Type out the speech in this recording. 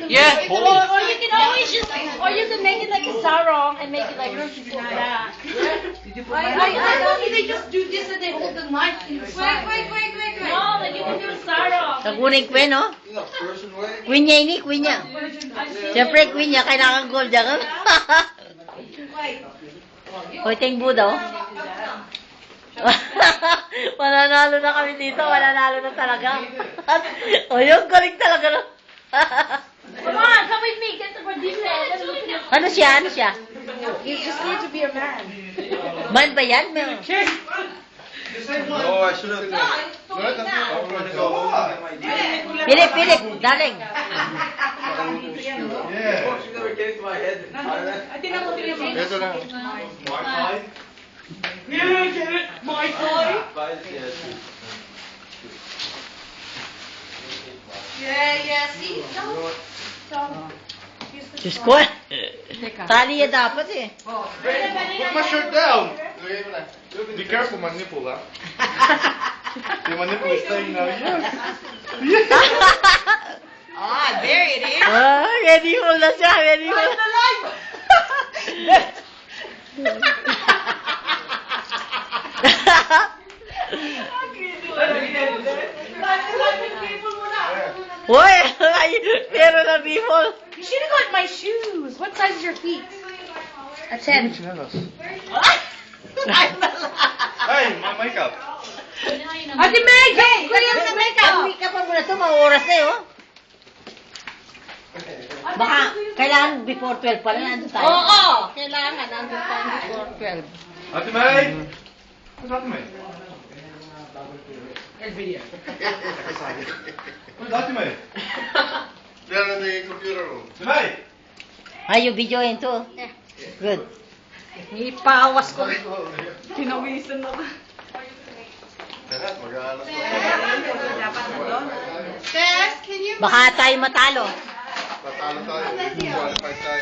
Yeah. Or you can always just, or you can make it like a sarong and make it like yeah. I thought they just do this and they hold the knife inside. Wait. No, like you can do a sarong. Nakunin ko no? Queen niya ini, queen niya. Siyempre, queen niya, kailangan gold niya. Hoy, Teng Buda, oh. Mananalo na kami dito, mananalo na talaga. O, yung galing talaga. No? Come on, come with me. Get the producer. Ano siya? Ano siya? You just need to be a man. Man ba yan? No, I should have. No, I'm gonna go home and get my drink. Philip, darling. Yeah. She's never get into my head. Ito lang. My toy? Yeah, see? Diyos ko. Tali ya dapat eh. Put my shirt down. Be careful my nipple, huh? My nipple is staying now. Yes. Ah, there it is. Ah, ready mo na siya. Ready mo. Hoy! Pero na bimol. You should have got my shoes. What size is your feet? A 10. Hey, my makeup. Ate Meg! Hey! Kuya, sa makeup. Makeup pa muna ito. Mga oras na eh, oh. Baka kailangan before 12 pala nandun tayo. Oo, kailangan. Nandun tayo before 12. Ate May! What's Ate May? Where's Ate May? They're in the computer room. Ate May! Ay, yung video yun to. Good. Ipawas ko. Pinawisan ako. Dapat mag-aalas na. Dapat na doon. Beth, can you... Baka tayo matalo. Patalo tayo. Qualified tayo.